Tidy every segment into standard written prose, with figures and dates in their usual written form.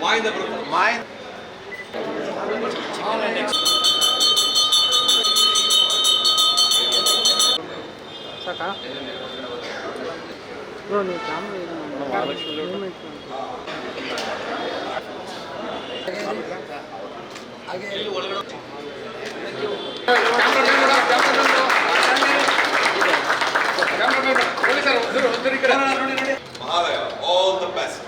ಮಾಯಿಂದ ಬರುತ್ತೆ. ಮಾಯ ಸಾಕಾ ಬ್ರೋ ನೀವು camera Mahalaya all the best.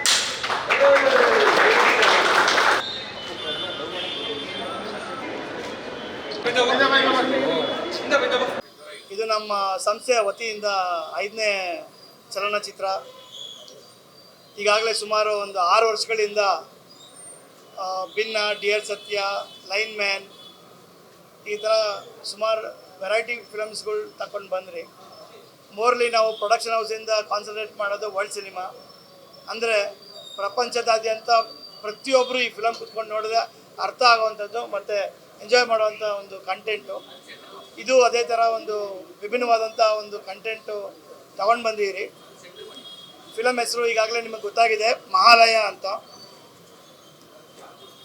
ಇದು ನಮ್ಮ ಸಂಸ್ಥೆಯ ವತಿಯಿಂದ 5ನೇ ಚಲನಚಿತ್ರ. ಈಗಾಗಲೇ ಸುಮಾರು ಒಂದು 6 ವರ್ಷಗಳಿಂದ ಭಿನ್ನ, ಡಿಯರ್ ಸತ್ಯ, ಲೈನ್ ಮ್ಯಾನ್ ಈ ಥರ ಸುಮಾರು ವೆರೈಟಿ ಫಿಲಮ್ಸ್ಗಳು ತಗೊಂಡು ಬಂದ್ರಿ. ಮೋರ್ಲಿ ನಾವು ಪ್ರೊಡಕ್ಷನ್ ಹೌಸಿಂದ ಕಾನ್ಸಂಟ್ರೇಟ್ ಮಾಡೋದು ವರ್ಲ್ಡ್ ಸಿನಿಮಾ. ಅಂದರೆ ಪ್ರಪಂಚದಾದ್ಯಂತ ಪ್ರತಿಯೊಬ್ಬರು ಈ ಫಿಲಮ್ ಕುತ್ಕೊಂಡು ನೋಡಿದ್ರೆ ಅರ್ಥ ಆಗುವಂಥದ್ದು ಮತ್ತು ಎಂಜಾಯ್ ಮಾಡುವಂಥ ಒಂದು ಕಂಟೆಂಟು. ಇದು ಅದೇ ಥರ ಒಂದು ವಿಭಿನ್ನವಾದಂಥ ಒಂದು ಕಂಟೆಂಟು ತಗೊಂಡು ಬಂದಿದ್ದೀರಿ. ಫಿಲಮ್ ಹೆಸರು ಈಗಾಗಲೇ ನಿಮಗೆ ಗೊತ್ತಾಗಿದೆ, ಮಹಾಲಯ ಅಂತ.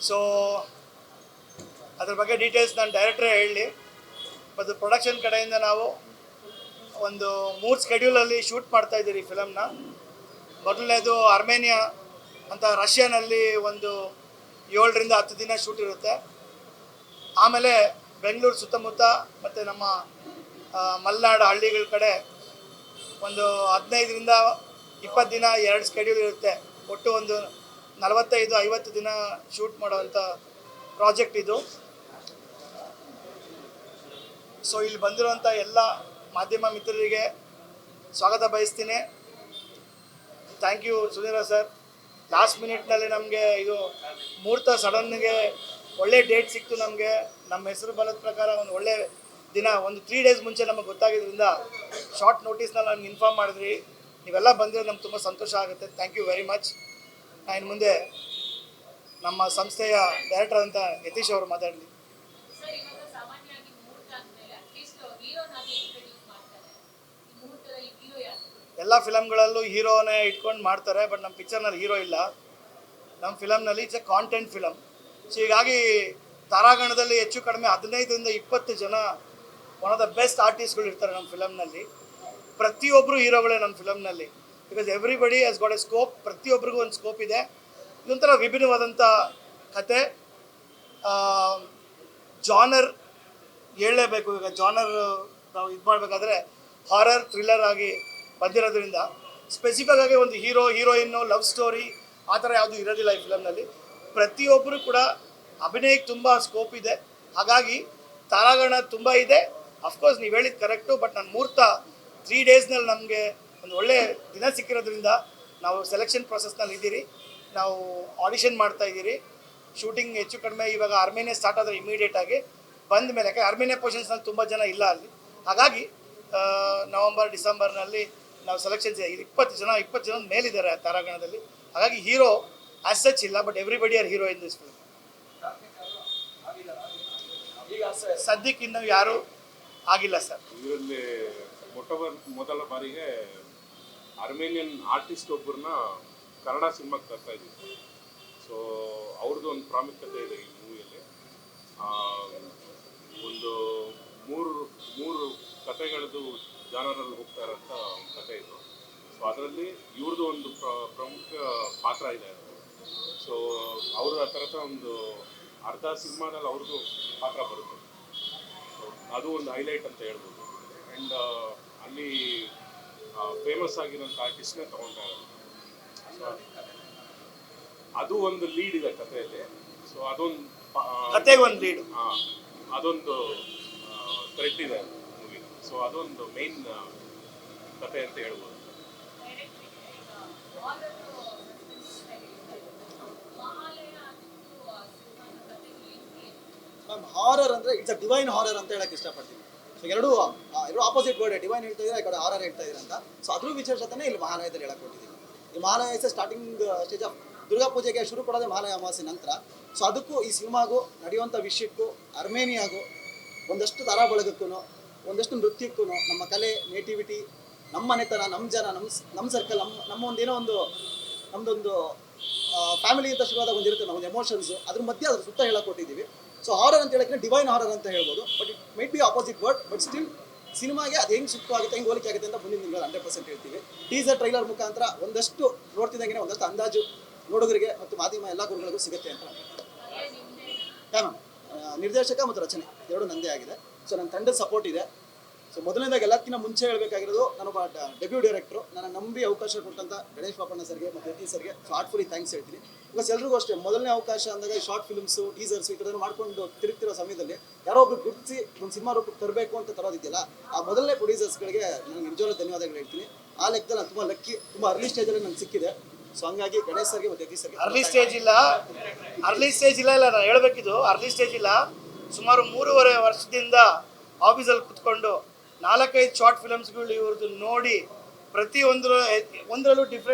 ಸೊ ಅದ್ರ ಬಗ್ಗೆ ಡೀಟೇಲ್ಸ್ ನಾನು ಡೈರೆಕ್ಟ್ರೇ ಹೇಳಲಿ. ಮತ್ತು ಪ್ರೊಡಕ್ಷನ್ ಕಡೆಯಿಂದ ನಾವು ಒಂದು 3 ಸ್ಕೆಡ್ಯೂಲಲ್ಲಿ ಶೂಟ್ ಮಾಡ್ತಾಯಿದ್ದೀರಿ ಈ ಫಿಲಮ್ನ. ಮೊದಲನೇದು ಅರ್ಮೇನಿಯಾ ಅಂತ ರಷ್ಯಾನಲ್ಲಿ ಒಂದು 7ರಿಂದ 10 ದಿನ ಶೂಟ್ ಇರುತ್ತೆ. ಆಮೇಲೆ ಬೆಂಗಳೂರು ಸುತ್ತಮುತ್ತ ಮತ್ತು ನಮ್ಮ ಮಲೆನಾಡು ಹಳ್ಳಿಗಳ ಕಡೆ ಒಂದು 15ರಿಂದ 20 ದಿನ 2 ಸ್ಕೆಡ್ಯೂಲ್ ಇರುತ್ತೆ. ಒಟ್ಟು ಒಂದು 45-50 ದಿನ ಶೂಟ್ ಮಾಡುವಂಥ ಪ್ರಾಜೆಕ್ಟ್ ಇದು. ಸೊ ಇಲ್ಲಿ ಬಂದಿರುವಂಥ ಎಲ್ಲ ಮಾಧ್ಯಮ ಮಿತ್ರರಿಗೆ ಸ್ವಾಗತ ಬಯಸ್ತೀನಿ. Thank you Suneera sir. Last ಮಿನಿಟ್ನಲ್ಲಿ ನಮಗೆ ಇದು ಮುಹೂರ್ತ ಸಡನ್ಗೆ ಒಳ್ಳೆ ಡೇಟ್ ಸಿಕ್ತು ನಮಗೆ. ನಮ್ಮ ಹೆಸರು ಬಲದ ಪ್ರಕಾರ ಒಂದು ಒಳ್ಳೆ ದಿನ ಒಂದು 3 ಡೇಸ್ ಮುಂಚೆ ನಮಗೆ ಗೊತ್ತಾಗಿದ್ದರಿಂದ ಶಾರ್ಟ್ ನೋಟಿಸ್ನಲ್ಲಿ ನಮ್ಗೆ ಇನ್ಫಾರ್ಮ್ ಮಾಡಿದ್ರಿ. ನೀವೆಲ್ಲ ಬಂದಿರೋ ನಮ್ಗೆ ತುಂಬ ಸಂತೋಷ ಆಗುತ್ತೆ. Thank you very much. ನಾನು ಮುಂದೆ ನಮ್ಮ ಸಂಸ್ಥೆಯ ಡೈರೆಕ್ಟರ್ ಅಂತ ಯತೀಶ್ ಅವರು ಮಾತಾಡಲಿ. ಎಲ್ಲ ಫಿಲಮ್ಗಳಲ್ಲೂ ಹೀರೋನೇ ಇಟ್ಕೊಂಡು ಮಾಡ್ತಾರೆ, ಬಟ್ ನಮ್ಮ ಪಿಕ್ಚರ್ನಲ್ಲಿ ಹೀರೋ ಇಲ್ಲ. ನಮ್ಮ ಫಿಲಮ್ನಲ್ಲಿ it's a content film. So ಹೀಗಾಗಿ ತಾರಾಗಣದಲ್ಲಿ ಹೆಚ್ಚು ಕಡಿಮೆ 15ರಿಂದ 20 ಜನ ಒನ್ ಆಫ್ ದ ಬೆಸ್ಟ್ ಆರ್ಟಿಸ್ಟ್ಗಳು ಇರ್ತಾರೆ ನಮ್ಮ ಫಿಲಮ್ನಲ್ಲಿ. ಪ್ರತಿಯೊಬ್ಬರು ಹೀರೋಗಳೇ ನಮ್ಮ ಫಿಲಮ್ನಲ್ಲಿ. Because everybody has got a scope. ಪ್ರತಿಯೊಬ್ಬರಿಗೂ ಒಂದು ಸ್ಕೋಪ್ ಇದೆ. ಇದೊಂಥರ ವಿಭಿನ್ನವಾದಂಥ ಕತೆ. ಜಾನರ್ ಹೇಳಲೇಬೇಕು. ಈಗ ಜಾನರ್ ನಾವು ಇದು ಮಾಡಬೇಕಾದ್ರೆ ಹಾರರ್ ಥ್ರಿಲ್ಲರ್ ಆಗಿ ಬಂದಿರೋದ್ರಿಂದ ಸ್ಪೆಸಿಫಿಕ್ ಆಗಿ ಒಂದು ಹೀರೋ ಹೀರೋಯಿನ್ನು ಲವ್ ಸ್ಟೋರಿ ಆ ಥರ ಯಾವುದೂ ಇರೋದಿಲ್ಲ ಈ ಫಿಲಮ್ನಲ್ಲಿ. ಪ್ರತಿಯೊಬ್ಬರು ಕೂಡ ಅಭಿನಯಕ್ಕೆ ತುಂಬ ಸ್ಕೋಪ್ ಇದೆ. ಹಾಗಾಗಿ ತಾರಾಗಣ ತುಂಬ ಇದೆ. ಅಫ್ಕೋರ್ಸ್ ನೀವು ಹೇಳಿದ್ದು ಕರೆಕ್ಟು, ಬಟ್ ನನ್ನ ಮುಹೂರ್ತ 3 ಡೇಸ್ನಲ್ಲಿ ನಮಗೆ ಒಂದು ಒಳ್ಳೆ ದಿನ ಸಿಕ್ಕಿರೋದ್ರಿಂದ ನಾವು ಸೆಲೆಕ್ಷನ್ ಪ್ರೊಸೆಸ್ನಲ್ಲಿ ಇದ್ದೀರಿ. ನಾವು ಆಡಿಷನ್ ಮಾಡ್ತಾಯಿದ್ದೀರಿ. ಶೂಟಿಂಗ್ ಹೆಚ್ಚು ಕಡಿಮೆ ಇವಾಗ ಅರ್ಮೇನಿಯಾ ಸ್ಟಾರ್ಟ್ ಆದರೆ ಇಮಿಡಿಯೇಟಾಗಿ ಬಂದ ಮೇಲೆ, ಯಾಕೆ ಅರ್ಮೇನಿಯಾ ಪೊಸಿಷನ್ಸ್ನಲ್ಲಿ ತುಂಬ ಜನ ಇಲ್ಲ ಅಲ್ಲಿ. ಹಾಗಾಗಿ ನವಂಬರ್ ಡಿಸೆಂಬರ್ನಲ್ಲಿ ನಾವು ಸೆಲೆಕ್ಷನ್ಸ್ 20 ಜನ ಮೇಲಿದ್ದಾರೆ ತಾರಾಗಣದಲ್ಲಿ. ಹಾಗಾಗಿ ಹೀರೋ ಆಸ್ ಸಚ್ ಇಲ್ಲ, but everybody are hero in this film. ಸದ್ಯಕ್ಕೆ ಇನ್ನೂ ಯಾರೂ ಆಗಿಲ್ಲ ಸರ್. ಇದರಲ್ಲಿ ಮೊದಲ ಬಾರಿಗೆ ಅರ್ಮೇನಿಯನ್ ಆರ್ಟಿಸ್ಟ್ ಒಬ್ಬರನ್ನ ಕನ್ನಡ ಸಿನಿಮಾಗೆ ತರ್ತಾ ಇದ್ದೀವಿ. ಸೊ ಅವ್ರದ್ದು ಒಂದು ಪ್ರಾಮುಖ್ಯತೆ ಇದೆ ಈ ಮೂವಿಯಲ್ಲಿ. ಒಂದು ಮೂರು ಕಥೆಗಳದ್ದು ಜಾನರಲ್ಲಿ ಹೋಗ್ತಾ ಇರೋಂಥ ಒಂದು ಕಥೆ ಇದು. ಸೊ ಅದರಲ್ಲಿ ಇವ್ರದ್ದು ಒಂದು ಪ್ರಮುಖ ಪಾತ್ರ ಇದೆ. ಸೊ ಅವರು ಆ ಥರದ ಒಂದು ಅರ್ಧ ಸಿನಿಮಾದಲ್ಲಿ ಅವ್ರದ್ದು ಪಾತ್ರ ಬರುತ್ತೆ. ಸೊ ಅದು ಒಂದು ಹೈಲೈಟ್ ಅಂತ ಹೇಳ್ಬೋದು. ಆ್ಯಂಡ್ ಅಲ್ಲಿ ಫೇಮಸ್ ಆಗಿರೋಂಥ ಆರ್ಟಿಸ್ಟ್ನೇ ತೊಗೊಳ್ತಾ ಇರೋದು. ಸೊ ಅದು ಒಂದು ಲೀಡ್ ಇದೆ ಕಥೆಯಲ್ಲಿ. ಸೊ ಅದೊಂದು ಕಥೆಗೆ ಒಂದು ಲೀಡ್, ಅದೊಂದು ಥ್ರೆಡ್ ಇದೆ ಮೂವಿ. ಸೊ ಅದೊಂದು ಮೇನ್ ಕಥೆ ಅಂತ ಹೇಳ್ಬೋದು. ಮ್ಯಾಮ್, ಹಾರರ್ ಅಂದರೆ ಇಟ್ಸ್ ಅ ಡಿವೈನ್ ಹಾರರ್ ಅಂತ ಹೇಳಕ್ಕೆ ಇಷ್ಟಪಡ್ತೀನಿ. ಸೊ ಎರಡು ಆಪೋಸಿಟ್ ವರ್ಡ್, ಡಿವೈನ್ ಹೇಳ್ತಾ ಇದ್ದಾರೆ, ಈ ಕಡೆ ಹಾರರ್ ಹೇಳ್ತಾ ಇದ್ದಾರೆ ಅಂತ. ಸೊ ಅದ್ರ ವಿಶೇಷತೆನೇ ಇಲ್ಲಿ ಮಹಾಲಯದಲ್ಲಿ ಹೇಳಕ್ಕೆ ಕೊಟ್ಟಿದ್ದೀನಿ. ಈ Mahalaya starting stage of Durga ಪೂಜೆಗೆ ಶುರು ಕೊಡೋದೇ ಮಹಾಲಯ ಅಮಾವಾಸ್ಯೆ ನಂತರ. ಸೊ ಅದಕ್ಕೂ ಈ ಸಿನಿಮಾಗೂ ನಡೆಯುವಂಥ ವಿಷಯಕ್ಕೂ ಅರ್ಮೇನಿಯಾಗೂ ಒಂದಷ್ಟು ತರ ಬಳಗಕ್ಕೂ ಒಂದಷ್ಟು ನೃತ್ಯಕ್ಕೂ ನಮ್ಮ ಕಲೆ, ನೇಟಿವಿಟಿ, ನಮ್ಮ ಮನೆತನ, ನಮ್ಮ ಜನ, ನಮ್ಮ ಸರ್ಕಲ್, ನಮ್ಮ ಒಂದೇನೋ ಒಂದು ನಮ್ಮದೊಂದು ಫ್ಯಾಮಿಲಿ ಅಂತ ಶುರುವಾದಾಗ ಒಂದಿರುತ್ತೆ ನಾವು ಒಂದು ಎಮೋಷನ್ಸ್ ಅದ್ರ ಮಧ್ಯೆ ಅದ್ರ ಸುತ್ತ ಹೇಳಕ್ ಕೊಟ್ಟಿದ್ದೀವಿ. ಸೊ ಹಾರರ್ ಅಂತ ಹೇಳಕ್ಕೆ ಡಿವೈನ್ ಹಾರರ್ ಅಂತ ಹೇಳ್ಬೋದು, but it might be opposite word, but still ಸಿನಿಮಾಗೆ ಅದು ಹೆಂಗೆ ಸೂಕ್ತವಾಗುತ್ತೆ, ಹೆಂಗೆ ಹೋಲಿಕೆ ಆಗುತ್ತೆ ಅಂತ ಮುಂದಿನ ದಿನಗಳಲ್ಲಿ 100% ಹೇಳ್ತೀವಿ. ಟೀಸರ್ ಟ್ರೈಲರ್ ಮುಖಾಂತರ ಒಂದಷ್ಟು ನೋಡ್ತಿದ್ದಂಗೆ ಒಂದಷ್ಟು ಅಂದಾಜು ನೋಡುಗರಿಗೆ ಮತ್ತು ಮಾಧ್ಯಮ ಎಲ್ಲ ಗುರುಗಳಿಗೂ ಸಿಗುತ್ತೆ ಅಂತ ನಾನು ಹೇಳ್ತೀನಿ. ನಿರ್ದೇಶಕ ಮತ್ತು ರಚನೆ ಎರಡು ನಂದೇ ಆಗಿದೆ. ಸೊ ನನ್ನ ತಂಡದ ಸಪೋರ್ಟ್ ಇದೆ. ಸೊ ಮೊದಲನೇದಾಗಿ ಎಲ್ಲಕ್ಕಿಂತ ಮುಂಚೆ ಹೇಳಬೇಕಾಗಿರೋದು, ನಾನೊಬ್ಬ ಡೆಬ್ಯೂ ಡೈರೆಕ್ಟ್ರು, ನನ್ನ ನಂಬಿ ಅವಕಾಶ ಕೊಟ್ಟಂಥ ಗಣೇಶ್ ಪಾಪಣ್ಣ ಸರ್ಗೆ ಮತ್ತು ಯತಿ ಸರ್ಗೆ ಹಾರ್ಟ್ಫುಲಿ ಥ್ಯಾಂಕ್ಸ್ ಹೇಳ್ತೀನಿ. ಬಿಕಾಸ್ ಎಲ್ರಿಗೂ ಅಷ್ಟೇ ಮೊದಲನೇ ಅವಕಾಶ ಅಂದಾಗ ಈ ಶಾರ್ಟ್ ಫಿಲ್ಮ್ಸು, ಟೀಸರ್ಸ್ ಈ ಥರದನ್ನು ಮಾಡ್ಕೊಂಡು ತಿರುಗ್ತಿರೋ ಸಮಯದಲ್ಲಿ ಯಾರೋ ಒಬ್ರು ಗುರುತಿಸಿ ಒಂದು ಸಿನಿಮಾ ರೂಪಕ್ಕೆ ತರಬೇಕು ಅಂತ ತರೋದಿದೆಯಲ್ಲ, ಆ ಮೊದಲನೇ ಪ್ರೊಡ್ಯೂಸರ್ಸ್ಗಳಿಗೆ ನನಗೆ ನಿಜವಾಗ್ಲೂ ಧನ್ಯವಾದಗಳು ಹೇಳ್ತೀನಿ. ಆ ಲೆಕ್ಕದಲ್ಲಿ ನಾನು ತುಂಬ ಲಕ್ಕಿ, ತುಂಬ ಅರ್ಲಿ ಸ್ಟೇಜಲ್ಲಿ ನನಗೆ ಸಿಕ್ಕಿದೆ. ಸೊ ಹಂಗಾಗಿ ಗಣೇಶ್ ಸರ್ಗೆ ಮತ್ತು ಯತಿ ಸರ್ಗೆ ಅರ್ಲಿ ಸ್ಟೇಜ್ ಇಲ್ಲ ನಾನು ಹೇಳಬೇಕಿದ್ದು. ಅರ್ಲಿ ಸ್ಟೇಜ್ ಇಲ್ಲ, ಸುಮಾರು 3.5 ವರ್ಷದಿಂದ ಆಫೀಸಲ್ಲಿ ಕುತ್ಕೊಂಡು 4-5 ಶಾರ್ಟ್ ಫಿಲಮ್ಸ್ಗಳು ಇವ್ರದ್ದು ನೋಡಿ ಒಂದರಲ್ಲೂ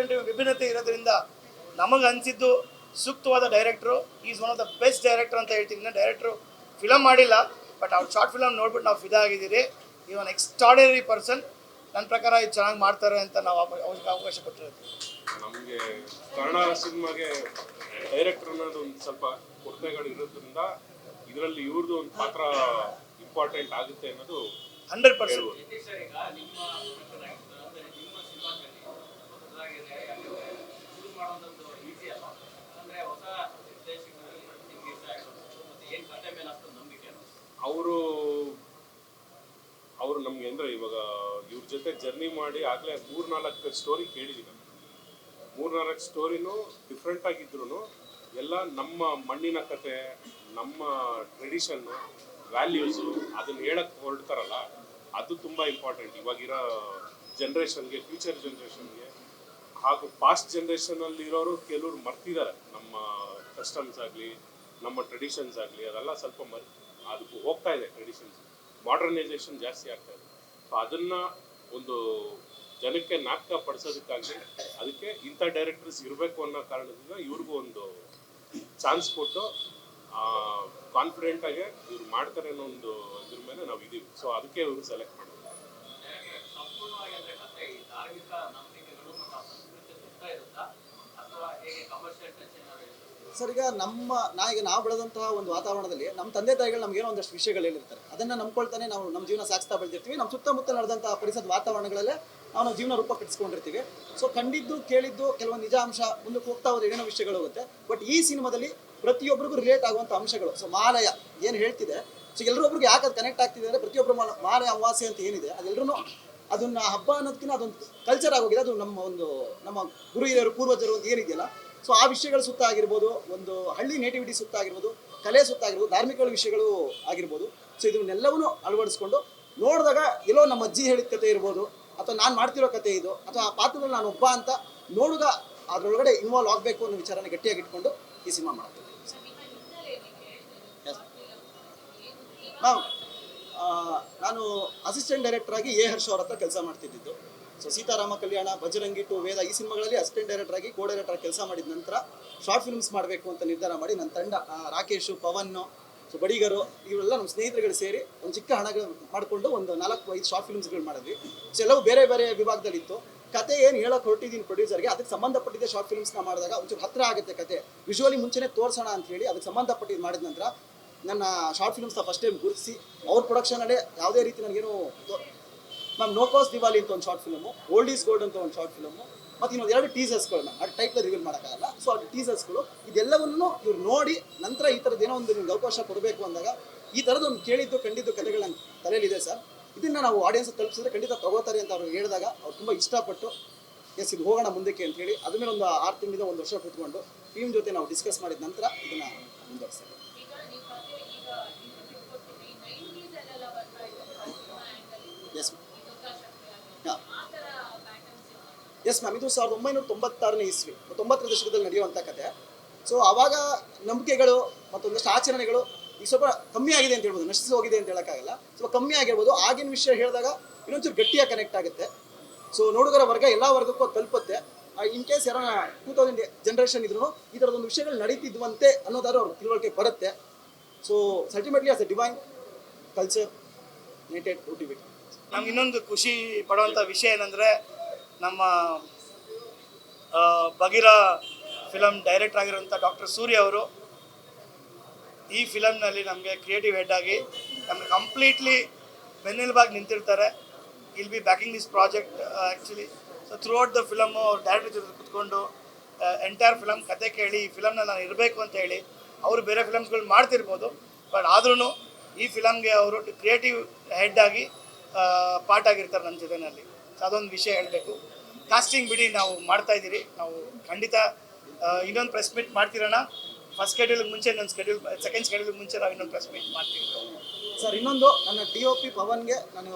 ವಿಭಿನ್ನತೆ ಇರೋದ್ರಿಂದ ನಮಗೆ ಅನಿಸಿದ್ದು ಸೂಕ್ತವಾದ director. Is one of the best director ಅಂತ ಹೇಳ್ತೀನಿ. ಡೈರೆಕ್ಟ್ರು ಫಿಲಮ್ ಮಾಡಿಲ್ಲ, ಬಟ್ ಅವ್ರು ಶಾರ್ಟ್ ಫಿಲಮ್ ನೋಡ್ಬಿಟ್ಟು ನಾವು ಫಿದಾ ಆಗಿದ್ದೀರಿ. ಈ ಒನ್ ಎಕ್ಸ್ಟ್ರಾರ್ಡಿನರಿ ಪರ್ಸನ್. ನನ್ನ ಪ್ರಕಾರ ಇದು ಚೆನ್ನಾಗಿ ಮಾಡ್ತಾರೆ ಅಂತ ನಾವು ಅವಕಾಶ ಕೊಟ್ಟಿರೋದು. ನಮಗೆ ಕನ್ನಡ ಸಿನಿಮಾಗೆ ಡೈರೆಕ್ಟರ್ ಅನ್ನೋದು ಒಂದು ಸ್ವಲ್ಪ ಕೊರತೆಗಳು ಇರೋದ್ರಿಂದ ಇದರಲ್ಲಿ ಇವ್ರದ್ದು ಒಂದು ಪಾತ್ರ ಇಂಪಾರ್ಟೆಂಟ್ ಆಗುತ್ತೆ ಅನ್ನೋದು 100%. ಅವರು ನಮ್ಗೆ ಅಂದ್ರೆ ಇವಾಗ ಇವ್ರ ಜೊತೆ ಜರ್ನಿ ಮಾಡಿ ಆಗ್ಲೇ 3-4 ಸ್ಟೋರಿ ಕೇಳಿದ್ದೀನಿ. 3-4 ಸ್ಟೋರಿನೂ ಡಿಫ್ರೆಂಟ್ ಆಗಿದ್ರು ಎಲ್ಲ ನಮ್ಮ ಮಣ್ಣಿನ ಕತೆ, ನಮ್ಮ ಟ್ರೆಡಿಷನ್ನು, ವ್ಯಾಲ್ಯೂಸು ಅದನ್ನ ಹೇಳಕ್ ಹೊರಡ್ತಾರಲ್ಲ, ಅದು ತುಂಬ ಇಂಪಾರ್ಟೆಂಟ್ ಇವಾಗಿರೋ ಜನ್ರೇಷನ್ಗೆ, ಫ್ಯೂಚರ್ ಜನ್ರೇಷನ್ಗೆ. ಹಾಗೂ ಪಾಸ್ಟ್ ಜನ್ರೇಷನಲ್ಲಿ ಇರೋರು ಕೆಲವರು ಮರ್ತಿದ್ದಾರೆ ನಮ್ಮ ಕಸ್ಟಮ್ಸ್ ಆಗಲಿ, ನಮ್ಮ ಟ್ರೆಡಿಷನ್ಸ್ ಆಗಲಿ, ಅದೆಲ್ಲ ಸ್ವಲ್ಪ ಅದಕ್ಕೆ ಹೋಗ್ತಾ ಇದೆ. ಟ್ರೆಡಿಷನ್ಸ್ ಮಾಡರ್ನೈಸೇಷನ್ ಜಾಸ್ತಿ ಆಗ್ತಾ ಇದೆ. ಸೊ ಅದನ್ನು ಒಂದು ಜನಕ್ಕೆ ನಾಟಕ ಪಡಿಸೋದಕ್ಕಾಗಲಿ ಅದಕ್ಕೆ ಇಂಥ ಡೈರೆಕ್ಟರ್ಸ್ ಇರಬೇಕು ಅನ್ನೋ ಕಾರಣದಿಂದ ಇವ್ರಿಗೂ ಒಂದು ಚಾನ್ಸ್ ಕೊಟ್ಟು ಕಾನ್ಫಿಡೆಂಟಾಗಿ ಇವ್ರು ಮಾಡ್ತಾರೆ ಅನ್ನೋ ಒಂದು ಇದ್ರ ಮೇಲೆ ನಾವು ಇದೀವಿ. ಸೊ ಅದಕ್ಕೆ ಇವರು ಸೆಲೆಕ್ಟ್ ಮಾಡಿದ್ರು. ಸರ್, ಈಗ ನಾವು ಬೆಳೆದಂತಹ ಒಂದು ವಾತಾವರಣದಲ್ಲಿ ನಮ್ಮ ತಂದೆ ತಾಯಿಗಳು ನಮಗೇನೋ ಒಂದಷ್ಟು ವಿಷಯಗಳು ಹೇಳಿರ್ತಾರೆ. ಅದನ್ನು ನಂಬ್ಕೊಳ್ತಾನೆ ನಾವು ನಮ್ಮ ಜೀವನ ಸಾಗಿಸ್ತಾ ಬೆಳೆದಿರ್ತೀವಿ. ನಮ್ಮ ಸುತ್ತಮುತ್ತ ನಡೆದಂತಹ ಪರಿಸರದ ವಾತಾವರಣಗಳಲ್ಲೇ ನಾವು ಜೀವನ ರೂಪ ಕಟ್ಟಿಸ್ಕೊಂಡಿರ್ತೀವಿ. ಸೊ ಕಂಡಿದ್ದು ಕೇಳಿದ್ದು ಕೆಲವೊಂದು ನಿಜ ಅಂಶ ಮುಂದಕ್ಕೆ ಹೋಗ್ತಾ ಹೋದ್ರೆ ಏನೇನೋ ವಿಷಯಗಳು ಹೋಗುತ್ತೆ. ಬಟ್ ಈ ಸಿನಿಮಾದಲ್ಲಿ ಪ್ರತಿಯೊಬ್ಬರಿಗೂ ರಿಲೇಟ್ ಆಗುವಂಥ ಅಂಶಗಳು, ಸೊ ಮಹಾಲಯ ಏನು ಹೇಳ್ತಿದೆ, ಸೊ ಎಲ್ಲರೊಬ್ರಿಗೆ ಯಾಕೆ ಅದು ಕನೆಕ್ಟ್ ಆಗ್ತಿದೆ ಅಂದರೆ ಪ್ರತಿಯೊಬ್ಬರು ಮಹಾಲಯ ಅಮಾವಾಸ್ಯೆ ಅಂತ ಏನಿದೆ ಅದೆಲ್ಲರೂ ಅದನ್ನು ಹಬ್ಬ ಅನ್ನೋದಕ್ಕಿಂತ ಅದೊಂದು ಕಲ್ಚರ್ ಆಗೋಗಿದೆ. ಅದು ನಮ್ಮ ಗುರು ಹಿರಿಯರು ಪೂರ್ವಜರು ಅಂತ ಏನಿದೆಯಲ್ಲ, ಸೊ ಆ ವಿಷಯಗಳ ಸುತ್ತ ಆಗಿರ್ಬೋದು, ಒಂದು ಹಳ್ಳಿ ನೇಟಿವಿಟಿ ಸುತ್ತ ಆಗಿರ್ಬೋದು, ಕಲೆ ಸುತ್ತ ಆಗಿರ್ಬೋದು, ಧಾರ್ಮಿಕ ವಿಷಯಗಳು ಆಗಿರ್ಬೋದು. ಸೊ ಇದನ್ನೆಲ್ಲವನ್ನೂ ಅಳವಡಿಸ್ಕೊಂಡು ನೋಡಿದಾಗ ಎಲ್ಲೋ ನಮ್ಮ ಅಜ್ಜಿ ಹೇಳಿದ ಕತೆ ಇರ್ಬೋದು, ಅಥವಾ ನಾನು ಮಾಡ್ತಿರೋ ಕತೆ ಇದು, ಅಥವಾ ಆ ಪಾತ್ರದಲ್ಲಿ ನಾನು ಒಬ್ಬ ಅಂತ ನೋಡುಗ ಅದರೊಳಗಡೆ ಇನ್ವಾಲ್ವ್ ಆಗಬೇಕು ಅನ್ನೋ ವಿಚಾರನ ಗಟ್ಟಿಯಾಗಿ ಇಟ್ಕೊಂಡು ಈ ಸಿನಿಮಾ ಮಾಡ್ತೀವಿ. ನಾನು ಅಸಿಸ್ಟೆಂಟ್ ಡೈರೆಕ್ಟರ್ ಆಗಿ ಎ ಹರ್ಷ ಅವ್ರ ಹತ್ರ ಕೆಲಸ ಮಾಡ್ತಿದ್ದು. ಸೊ ಸೀತಾರಾಮ ಕಲ್ಯಾಣ, ಬಜರಂಗಿ ಟು, ವೇದ ಈ ಸಿನಿಮಾಗಳಲ್ಲಿ ಅಸಿಸ್ಟೆಂಟ್ ಡೈರೆಕ್ಟರ್ ಆಗಿ ಕೋ ಡೈರೆಕ್ಟರ್ ಆಗಿ ಕೆಲಸ ಮಾಡಿದ ನಂತರ ಶಾರ್ಟ್ ಫಿಲ್ಮ್ಸ್ ಮಾಡಬೇಕು ಅಂತ ನಿರ್ಧಾರ ಮಾಡಿ ನನ್ನ ತಂಡ ರಾಕೇಶು, ಪವನ್ನು, ಸೊ ಬಡಿಗರು ಇವರೆಲ್ಲ ನಮ್ಮ ಸ್ನೇಹಿತರುಗಳು ಸೇರಿ ಒಂದು ಚಿಕ್ಕ ಹಣಗಳು ಮಾಡಿಕೊಂಡು ಒಂದು 4-5 ಶಾರ್ಟ್ ಫಿಲ್ಮ್ಸ್ಗಳು ಮಾಡಿದ್ವಿ. ಸೊ ಎಲ್ಲವೂ ಬೇರೆ ಬೇರೆ ವಿಭಾಗದಲ್ಲಿತ್ತು. ಕತೆ ಏನು ಹೇಳೋಕೆ ಹೊರಟಿದ್ದೀನಿ ಪ್ರೊಡ್ಯೂಸರ್ಗೆ, ಅದಕ್ಕೆ ಸಂಬಂಧಪಟ್ಟಿದ್ದ ಶಾರ್ಟ್ ಫಿಲ್ಮ್ಸ್ನ ಮಾಡಿದಾಗ ಒಂಚೂರು ಹತ್ತಿರ ಆಗುತ್ತೆ ಕತೆ, ವಿಜುವಲಿ ಮುಂಚೆನೇ ತೋರಿಸೋಣ ಅಂತ ಹೇಳಿ ಅದಕ್ಕೆ ಸಂಬಂಧಪಟ್ಟಿದ್ದು ಮಾಡಿದ ನಂತರ ನನ್ನ ಶಾರ್ಟ್ ಫಿಲ್ಮ್ಸ್ನ ಫಸ್ಟ್ ಟೈಮ್ ಗುರುತಿಸಿ ಅವ್ರ ಪ್ರೊಡಕ್ಷನಲ್ಲೇ ಯಾವುದೇ ರೀತಿ ನನಗೇನು ನೋ ಕಾಸ್ಟ್ ದಿವಾಲಿ ಅಂತ ಒಂದು short film, old is gold ಅಂತ ಒಂದು ಶಾರ್ಟ್ ಫಿಲ್ಮು, ಮತ್ತು ಇನ್ನೊಂದು 2 ಟೀಸರ್ಸ್ಗಳನ್ನ ಅದು ಟೈಪ್ನ ರಿವೀಲ್ ಮಾಡೋಕ್ಕಾಗಲ್ಲ. ಸೊ ಅದು ಟೀಸರ್ಸ್ಗಳು ಇದೆಲ್ಲವನ್ನೂ ಇವ್ರು ನೋಡಿ ನಂತರ ಈ ಥರದ್ದು ಏನೋ ಒಂದು ನಿಮ್ಗೆ ಅವಕಾಶ ಕೊಡಬೇಕು ಅಂದಾಗ ಈ ಥರದೊಂದು ಕಂಡಿದ್ದು ಕಥೆಗಳು ನನ್ನ ತಲೆಯಲ್ಲಿದೆ ಸರ್. ಇದನ್ನು ನಾವು ಆಡಿಯನ್ಸ್ ತಲುಪಿಸಿದ್ರೆ ಖಂಡಿತ ತಗೋತಾರೆ ಅಂತ ಅವ್ರು ಹೇಳಿದಾಗ ಅವ್ರು ತುಂಬ ಇಷ್ಟಪಟ್ಟು ಎಸ್ ಇದು ಹೋಗೋಣ ಮುಂದಕ್ಕೆ ಅಂತೇಳಿ ಅದ್ರ ಮೇಲೆ ಒಂದು 6 ತಿಂಗಳಿಂದ 1 ವರ್ಷ ಕೂತ್ಕೊಂಡು ಟೀಮ್ ಜೊತೆ ನಾವು ಡಿಸ್ಕಸ್ ಮಾಡಿದ ನಂತರ ಇದನ್ನು ಮುಂದುವರಿಸ್ತೀವಿ. ಎಸ್ ಎಸ್ ಮ್ಯಾಮ್, ಇದು 1996ನೇ ಇಸ್ವಿ, 90ರ ದಶಕದಲ್ಲಿ ನಡೆಯುವಂಥ ಕತೆ. ಸೊ ಆವಾಗ ನಂಬಿಕೆಗಳು ಮತ್ತೊಂದಷ್ಟು ಆಚರಣೆಗಳು ಈಗ ಸ್ವಲ್ಪ ಕಮ್ಮಿ ಆಗಿದೆ ಅಂತ ಹೇಳ್ಬೋದು, ನಶಿಸಿ ಹೋಗಿದೆ ಅಂತ ಹೇಳೋಕ್ಕಾಗಲ್ಲ, ಸ್ವಲ್ಪ ಕಮ್ಮಿ ಆಗಿರ್ಬೋದು. ಆಗಿನ ವಿಷಯ ಹೇಳಿದಾಗ ಇನ್ನೊಂಚೂರು ಗಟ್ಟಿಯಾಗಿ ಕನೆಕ್ಟ್ ಆಗುತ್ತೆ. ಸೊ ನೋಡುಗರ ವರ್ಗ ಎಲ್ಲ ವರ್ಗಕ್ಕೂ ತಲುಪುತ್ತೆ. ಇನ್ ಕೇಸ್ ಯಾರೋ 2000 ಜನ್ರೇಷನ್ ಇದ್ರು ಈ ಥರದೊಂದು ವಿಷಯಗಳು ನಡೀತಿದ್ವಂತೆ ಅನ್ನೋದಾದ್ರೂ ಅವ್ರ ತಿಳುವಳಿಕೆ ಬರುತ್ತೆ. So ultimately as a divine culture united ಓಟಿವಿಟಿ. ನಮ್ಗೆ ಇನ್ನೊಂದು ಖುಷಿ ಪಡುವಂಥ ವಿಷಯ ಏನಂದರೆ ನಮ್ಮ ಬಗಿರ ಫಿಲಮ್ ಡೈರೆಕ್ಟರ್ ಆಗಿರುವಂಥ ಡಾಕ್ಟರ್ ಸೂರ್ಯ ಅವರು ಈ ಫಿಲಮ್ನಲ್ಲಿ ನಮಗೆ ಕ್ರಿಯೇಟಿವ್ ಹೆಡ್ ಆಗಿ ನಮಗೆ ಕಂಪ್ಲೀಟ್ಲಿ ಬೆನ್ನೆಲುಬಾಗಿ ನಿಂತಿರ್ತಾರೆ. Will be backing this project actually. So throughout the film ಅವ್ರು ಡೈರೆಕ್ಟರ್ ಜೊತೆ ಕೂತ್ಕೊಂಡು ಎಂಟೈರ್ ಫಿಲಮ್ ಕತೆ ಕೇಳಿ ಈ ಫಿಲಮ್ನಲ್ಲಿ ನಾನು ಇರಬೇಕು ಅಂತ ಹೇಳಿ ಅವರು ಬೇರೆ ಫಿಲಮ್ಸ್ಗಳು ಮಾಡ್ತಿರ್ಬೋದು, ಬಟ್ ಆದ್ರೂ ಈ ಫಿಲಮ್ಗೆ ಅವರು ಕ್ರಿಯೇಟಿವ್ ಹೆಡ್ ಆಗಿ ಪಾರ್ಟ್ ಆಗಿರ್ತಾರೆ ನನ್ನ ಜೊತೆಯಲ್ಲಿ. ಸೊ ಅದೊಂದು ವಿಷಯ ಹೇಳಬೇಕು. ಕಾಸ್ಟಿಂಗ್ ಬಿಡಿ ನಾವು ಮಾಡ್ತಾಯಿದ್ದೀರಿ, ನಾವು ಖಂಡಿತ ಇನ್ನೊಂದು ಪ್ರೆಸ್ ಮೀಟ್ ಮಾಡ್ತಿರೋಣ. ಫಸ್ಟ್ ಶೆಡ್ಯೂಲ್ಗೆ ಮುಂಚೆ ಇನ್ನೊಂದು ಸೆಕೆಂಡ್ ಶೆಡ್ಯೂಲ್ಗೆ ಮುಂಚೆ ನಾವು ಇನ್ನೊಂದು ಪ್ರೆಸ್ ಮೀಟ್ ಮಾಡ್ತೀವಿ. ಸರ್ ಇನ್ನೊಂದು ನನ್ನ DOP ಪವನ್ಗೆ ನಾನು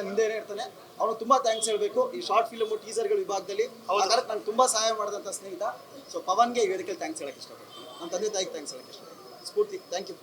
ಹಿಂದೆ ಇರ್ತಾನೆ, ಅವನು ತುಂಬ ಥ್ಯಾಂಕ್ಸ್ ಹೇಳಬೇಕು. ಈ ಶಾರ್ಟ್ ಫಿಲ್ಮು ಟೀಸರ್ಗಳ ವಿಭಾಗದಲ್ಲಿ ಅದಕ್ಕೆ ನಂಗೆ ತುಂಬ ಸಹಾಯ ಮಾಡಿದಂಥ ಸ್ನೇಹಿತ. ಸೊ ಪವನ್ಗೆ ಈ ವೇದಿಕೆಯಲ್ಲಿ ಥ್ಯಾಂಕ್ಸ್ ಹೇಳಕ್ಕೆ ಇಷ್ಟಪಡ್ತೀನಿ. ನಮ್ಮ ತಂದೆ ತಾಯಿಗೆ ಥ್ಯಾಂಕ್ಸ್ ಹೇಳಕ್ಕೆ ಇಷ್ಟಪಡ್ತೀನಿ. ಸ್ಫೂರ್ತಿ, ಥ್ಯಾಂಕ್ ಯು.